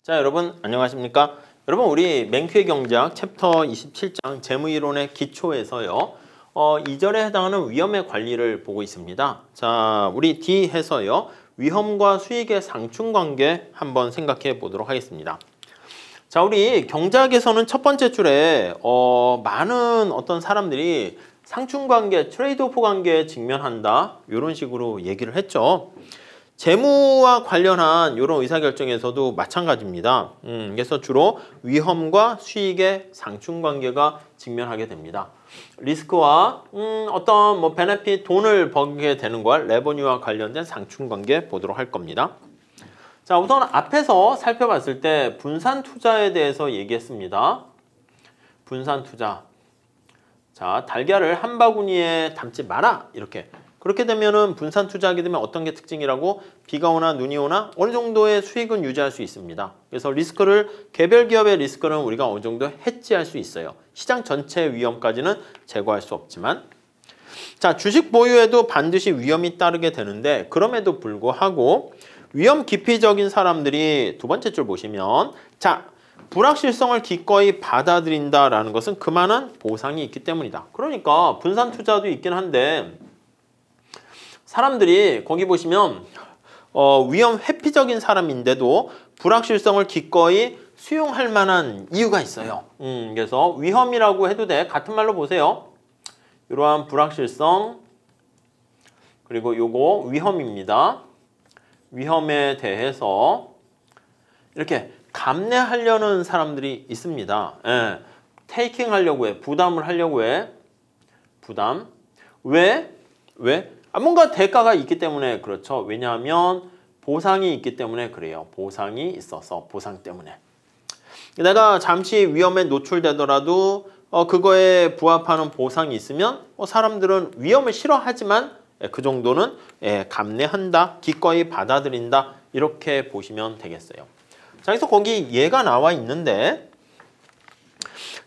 자, 여러분 안녕하십니까? 여러분 우리 맹퀴의 경제학 챕터 27장 재무이론의 기초에서요. 2절에 해당하는 위험의 관리를 보고 있습니다. 자, 우리 D에서요. 위험과 수익의 상충관계 한번 생각해 보도록 하겠습니다. 자, 우리 경제학에서는 첫 번째 줄에 많은 어떤 사람들이 상충관계, 트레이드오프 관계에 직면한다. 이런 식으로 얘기를 했죠. 재무와 관련한 이런 의사결정에서도 마찬가지입니다. 그래서 주로 위험과 수익의 상충관계가 직면하게 됩니다. 리스크와 어떤 뭐 베네핏, 돈을 벌게 되는 걸 레버뉴와 관련된 상충관계 보도록 할 겁니다. 자, 우선 앞에서 살펴봤을 때 분산 투자에 대해서 얘기했습니다. 분산 투자. 자, 달걀을 한 바구니에 담지 마라. 이렇게. 그렇게 되면은 분산 투자하게 되면 어떤 게 특징이라고? 비가 오나 눈이 오나 어느 정도의 수익은 유지할 수 있습니다. 그래서 리스크를, 개별 기업의 리스크는 우리가 어느 정도 해지할 수 있어요. 시장 전체 위험까지는 제거할 수 없지만. 자, 주식 보유에도 반드시 위험이 따르게 되는데 그럼에도 불구하고 위험 기피적인 사람들이 두 번째 줄 보시면 자, 불확실성을 기꺼이 받아들인다라는 것은 그만한 보상이 있기 때문이다. 그러니까 분산 투자도 있긴 한데 사람들이 거기 보시면 위험 회피적인 사람인데도 불확실성을 기꺼이 수용할 만한 이유가 있어요. 그래서 위험이라고 해도 돼. 같은 말로 보세요. 이러한 불확실성 그리고 요거 위험입니다. 위험에 대해서 이렇게 감내하려는 사람들이 있습니다. 예. 테이킹 하려고 해. 부담을 하려고 해. 부담. 왜? 뭔가 대가가 있기 때문에 그렇죠. 왜냐하면 보상이 있기 때문에 그래요. 보상이 있어서 보상 때문에. 내가 잠시 위험에 노출되더라도 그거에 부합하는 보상이 있으면 사람들은 위험을 싫어하지만 그 정도는 감내한다. 기꺼이 받아들인다. 이렇게 보시면 되겠어요. 자, 그래서 거기 얘가 나와 있는데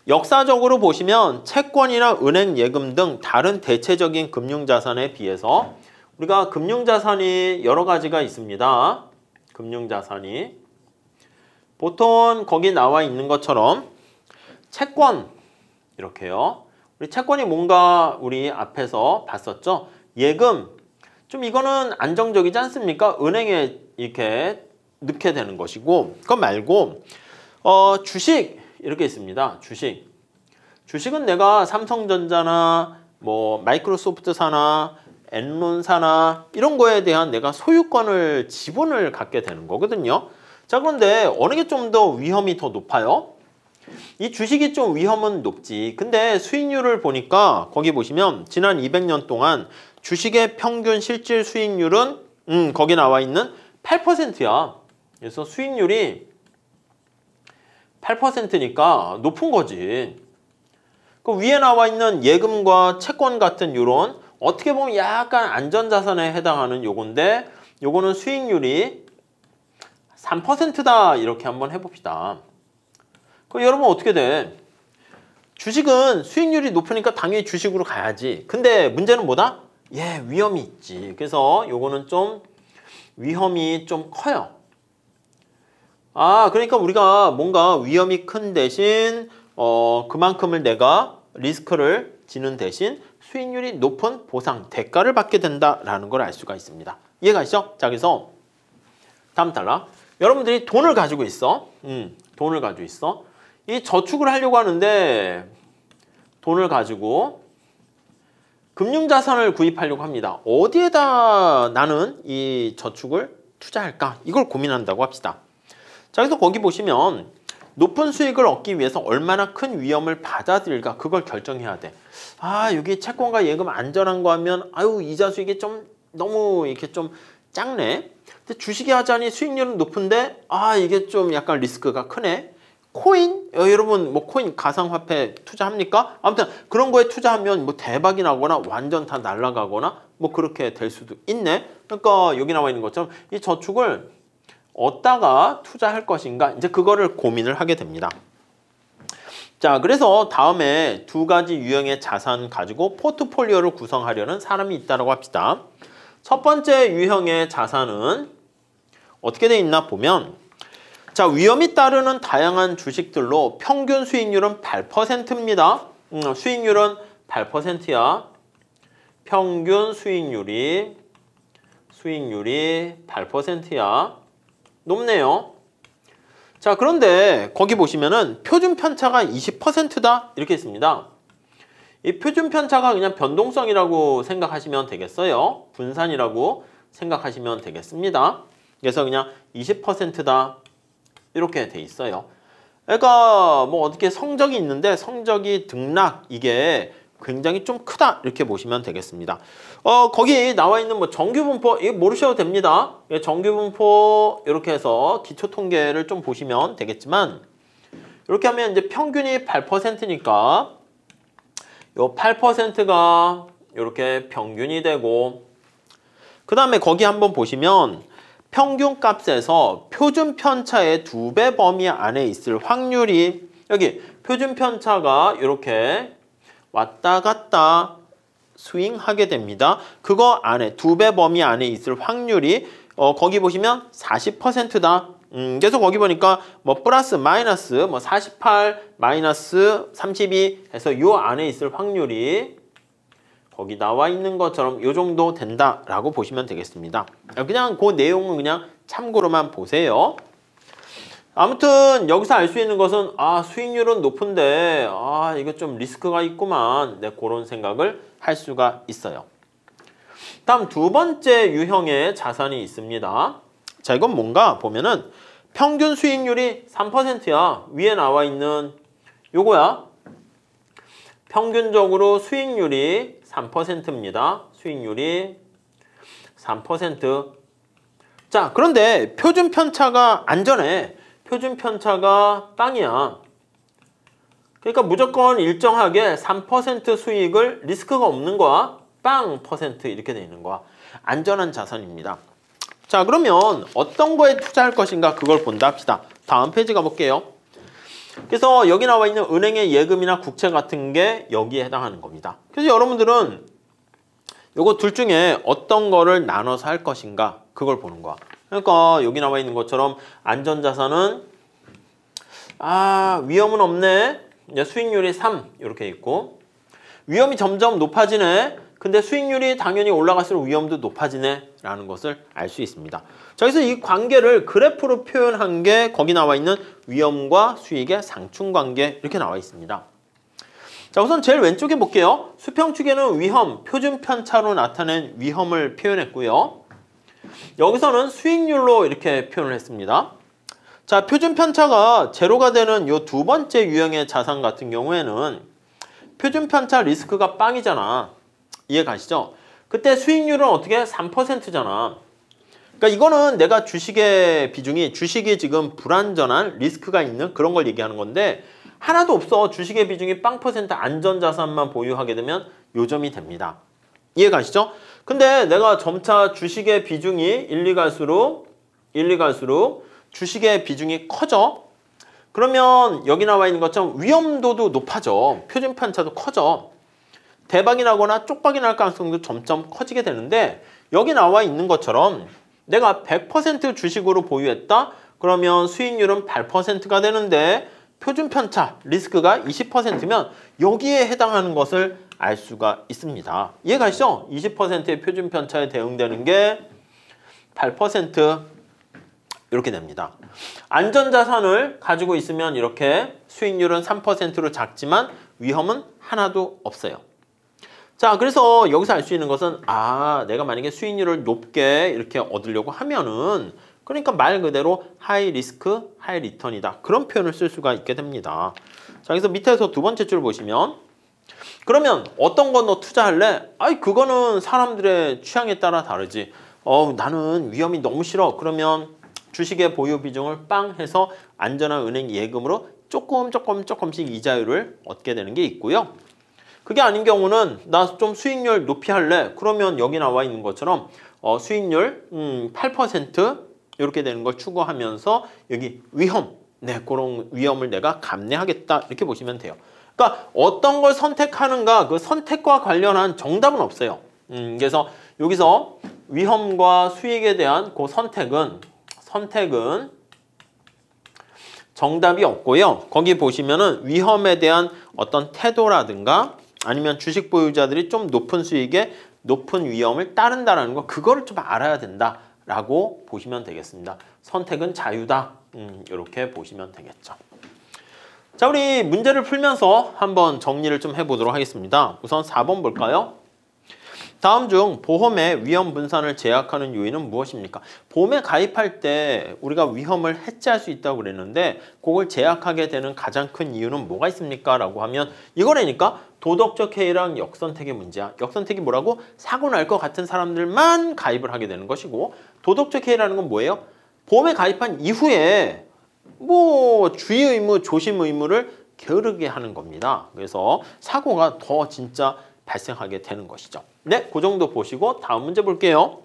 역사적으로 보시면 채권이나 은행 예금 등 다른 대체적인 금융자산에 비해서 우리가 금융자산이 여러 가지가 있습니다. 금융자산이 보통 거기 나와 있는 것처럼 채권 이렇게요. 우리 채권이 뭔가 우리 앞에서 봤었죠. 예금 좀 이거는 안정적이지 않습니까? 은행에 이렇게 넣게 되는 것이고 그거 말고 주식 이렇게 있습니다. 주식은 내가 삼성전자나 뭐 마이크로소프트사나 엔론사나 이런 거에 대한 내가 소유권을 지분을 갖게 되는 거거든요. 자, 그런데 어느 게 좀 더 위험이 더 높아요? 이 주식이 좀 위험은 높지. 근데 수익률을 보니까 거기 보시면 지난 200년 동안 주식의 평균 실질 수익률은 거기 나와 있는 8%야. 그래서 수익률이 8%니까 높은 거지. 그 위에 나와 있는 예금과 채권 같은 요런 어떻게 보면 약간 안전자산에 해당하는 요건데 요거는 수익률이 3%다 이렇게 한번 해봅시다. 그럼 여러분 어떻게 돼? 주식은 수익률이 높으니까 당연히 주식으로 가야지. 근데 문제는 뭐다? 위험이 있지. 그래서 요거는 좀 위험이 좀 커요. 그러니까 우리가 뭔가 위험이 큰 대신 그만큼을 내가 리스크를 지는 대신 수익률이 높은 보상, 대가를 받게 된다라는 걸 알 수가 있습니다. 이해가 가시죠? 자, 그래서 다음 탈락. 여러분들이 돈을 가지고 있어. 돈을 가지고 있어. 이 저축을 하려고 하는데 돈을 가지고 금융자산을 구입하려고 합니다. 어디에다 나는 이 저축을 투자할까? 이걸 고민한다고 합시다. 자, 그래서 거기 보시면 높은 수익을 얻기 위해서 얼마나 큰 위험을 받아들일까 그걸 결정해야 돼. 여기 채권과 예금 안전한 거 하면 이자 수익이 좀 너무 이렇게 좀 작네. 근데 주식이 하자니 수익률은 높은데 이게 좀 약간 리스크가 크네. 코인? 여러분 뭐 코인 가상화폐 투자합니까? 아무튼 그런 거에 투자하면 뭐 대박이 나거나 완전 다 날아가거나 뭐 그렇게 될 수도 있네. 그러니까 여기 나와 있는 것처럼 이 저축을 어디다가 투자할 것인가 이제 그거를 고민을 하게 됩니다. 자, 그래서 다음에 두 가지 유형의 자산 가지고 포트폴리오를 구성하려는 사람이 있다고 합시다. 첫 번째 유형의 자산은 어떻게 돼 있나 보면 자, 위험이 따르는 다양한 주식들로 평균 수익률은 8%입니다. 수익률은 8%야. 평균 수익률이 8%야. 높네요. 자, 그런데 거기 보시면은 표준 편차가 20%다 이렇게 있습니다. 이 표준 편차가 그냥 변동성이라고 생각하시면 되겠어요. 분산이라고 생각하시면 되겠습니다. 그래서 그냥 20%다 이렇게 돼 있어요. 그러니까 뭐 어떻게 성적이 있는데 성적이 등락 이게 굉장히 좀 크다 이렇게 보시면 되겠습니다. 거기 나와 있는 뭐 정규분포 이거 모르셔도 됩니다. 정규분포 이렇게 해서 기초 통계를 좀 보시면 되겠지만 이렇게 하면 이제 평균이 8%니까 요 8%가 이렇게 평균이 되고 그 다음에 거기 한번 보시면 평균 값에서 표준 편차의 2배 범위 안에 있을 확률이 여기 표준 편차가 이렇게 왔다 갔다 스윙하게 됩니다. 그거 안에 2배 범위 안에 있을 확률이 거기 보시면 40%다. 그래서 거기 보니까 뭐 플러스 마이너스 뭐 48 마이너스 32 해서 요 안에 있을 확률이 거기 나와 있는 것처럼 요 정도 된다라고 보시면 되겠습니다. 그냥 그 내용은 그냥 참고로만 보세요. 아무튼 여기서 알 수 있는 것은 수익률은 높은데 이거 좀 리스크가 있구만. 네, 그런 생각을 할 수가 있어요. 다음 두 번째 유형의 자산이 있습니다. 자, 이건 뭔가 보면은 평균 수익률이 3%야. 위에 나와 있는 요거야. 평균적으로 수익률이 3%입니다. 수익률이 3%. 자, 그런데 표준 편차가 안전해. 표준 편차가 빵이야. 그러니까 무조건 일정하게 3% 수익을 리스크가 없는 거야. 빵 퍼센트 이렇게 돼 있는 거야. 안전한 자산입니다. 자, 그러면 어떤 거에 투자할 것인가 그걸 본다 합시다. 다음 페이지 가볼게요. 그래서 여기 나와 있는 은행의 예금이나 국채 같은 게 여기에 해당하는 겁니다. 그래서 여러분들은 요거 둘 중에 어떤 거를 나눠서 할 것인가 그걸 보는 거야. 그러니까 여기 나와 있는 것처럼 안전자산은 위험은 없네. 수익률이 3 이렇게 있고 위험이 점점 높아지네. 근데 수익률이 당연히 올라갈수록 위험도 높아지네 라는 것을 알 수 있습니다. 자, 그래서 이 관계를 그래프로 표현한 게 거기 나와 있는 위험과 수익의 상충관계 이렇게 나와 있습니다. 자, 우선 제일 왼쪽에 볼게요. 수평축에는 위험, 표준 편차로 나타낸 위험을 표현했고요. 여기서는 수익률로 이렇게 표현을 했습니다. 자, 표준 편차가 제로가 되는 이 두 번째 유형의 자산 같은 경우에는 표준 편차 리스크가 빵이잖아. 이해 가시죠? 그때 수익률은 어떻게? 3%잖아. 그러니까 이거는 내가 주식의 비중이 주식이 지금 불안전한 리스크가 있는 그런 걸 얘기하는 건데 하나도 없어. 주식의 비중이 빵 % 안전자산만 보유하게 되면 요점이 됩니다. 이해 가시죠? 근데 내가 점차 주식의 비중이 1, 2 갈수록 주식의 비중이 커져. 그러면 여기 나와 있는 것처럼 위험도도 높아져. 표준 편차도 커져. 대박이 나거나 쪽박이 날 가능성도 점점 커지게 되는데 여기 나와 있는 것처럼 내가 100% 주식으로 보유했다? 그러면 수익률은 8%가 되는데 표준 편차, 리스크가 20%면 여기에 해당하는 것을 알 수가 있습니다. 이해 가시죠? 20%의 표준 편차에 대응되는 게 8% 이렇게 됩니다. 안전자산을 가지고 있으면 이렇게 수익률은 3%로 작지만 위험은 하나도 없어요. 자, 그래서 여기서 알 수 있는 것은 내가 만약에 수익률을 높게 이렇게 얻으려고 하면은 그러니까 말 그대로 하이 리스크, 하이 리턴이다. 그런 표현을 쓸 수가 있게 됩니다. 자, 그래서 밑에서 두 번째 줄 보시면 그러면 어떤 거 너 투자할래? 그거는 사람들의 취향에 따라 다르지. 나는 위험이 너무 싫어. 그러면 주식의 보유 비중을 빵 해서 안전한 은행 예금으로 조금씩 이자율을 얻게 되는 게 있고요. 그게 아닌 경우는 나 좀 수익률 높이 할래. 그러면 여기 나와 있는 것처럼 수익률 8% 이렇게 되는 걸 추구하면서 여기 위험, 그런 위험을 내가 감내하겠다 이렇게 보시면 돼요. 그러니까 어떤 걸 선택하는가 그 선택과 관련한 정답은 없어요. 그래서 여기서 위험과 수익에 대한 그 선택은 정답이 없고요. 거기 보시면은 위험에 대한 어떤 태도라든가 아니면 주식 보유자들이 좀 높은 수익에 높은 위험을 따른다는 거, 그거를 좀 알아야 된다라고 보시면 되겠습니다. 선택은 자유다. 이렇게 보시면 되겠죠. 자, 우리 문제를 풀면서 한번 정리를 좀 해보도록 하겠습니다. 우선 4번 볼까요? 다음 중 보험의 위험 분산을 제약하는 요인은 무엇입니까? 보험에 가입할 때 우리가 위험을 해지할 수 있다고 그랬는데 그걸 제약하게 되는 가장 큰 이유는 뭐가 있습니까? 라고 하면 이거라니까 도덕적 해이랑 역선택의 문제야. 역선택이 뭐라고? 사고 날 것 같은 사람들만 가입을 하게 되는 것이고, 도덕적 해이라는 건 뭐예요? 보험에 가입한 이후에 뭐 주의 의무, 조심 의무를 게으르게 하는 겁니다. 그래서 사고가 더 진짜 발생하게 되는 것이죠. 네, 그 정도 보시고 다음 문제 볼게요.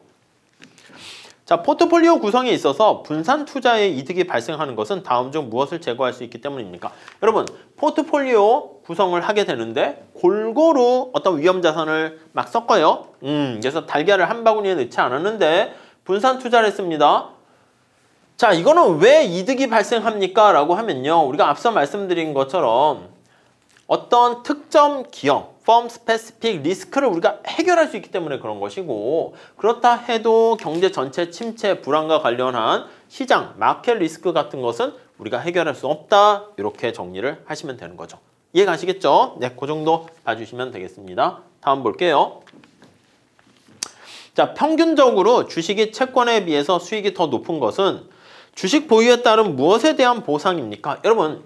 자, 포트폴리오 구성에 있어서 분산 투자의 이득이 발생하는 것은 다음 중 무엇을 제거할 수 있기 때문입니까? 여러분, 포트폴리오 구성을 하게 되는데 골고루 어떤 위험 자산을 막 섞어요. 그래서 달걀을 한 바구니에 넣지 않았는데 분산 투자를 했습니다. 자, 이거는 왜 이득이 발생합니까? 라고 하면요, 우리가 앞서 말씀드린 것처럼 어떤 특정 기업, firm specific 리스크를 우리가 해결할 수 있기 때문에 그런 것이고, 그렇다 해도 경제 전체 침체, 불안과 관련한 시장, 마켓 리스크 같은 것은 우리가 해결할 수 없다. 이렇게 정리를 하시면 되는 거죠. 이해가시겠죠? 네, 그 정도 봐주시면 되겠습니다. 다음 볼게요. 자, 평균적으로 주식이 채권에 비해서 수익이 더 높은 것은 주식 보유에 따른 무엇에 대한 보상입니까? 여러분,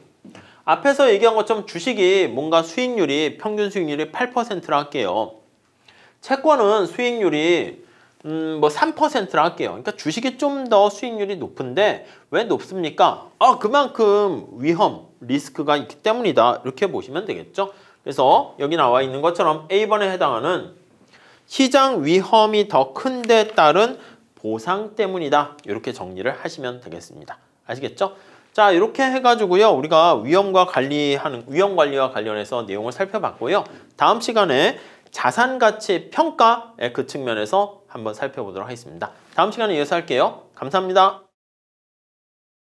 앞에서 얘기한 것처럼 주식이 뭔가 수익률이, 평균 수익률이 8%라 할게요. 채권은 수익률이 뭐 3%라 할게요. 그러니까 주식이 좀 더 수익률이 높은데 왜 높습니까? 그만큼 위험, 리스크가 있기 때문이다. 이렇게 보시면 되겠죠. 그래서 여기 나와 있는 것처럼 A번에 해당하는 시장 위험이 더 큰 데 따른 보상 때문이다. 이렇게 정리를 하시면 되겠습니다. 아시겠죠? 자, 이렇게 해가지고요, 우리가 위험 관리와 관련해서 내용을 살펴봤고요. 다음 시간에 자산 가치 평가의 그 측면에서 한번 살펴보도록 하겠습니다. 다음 시간에 이어서 할게요. 감사합니다.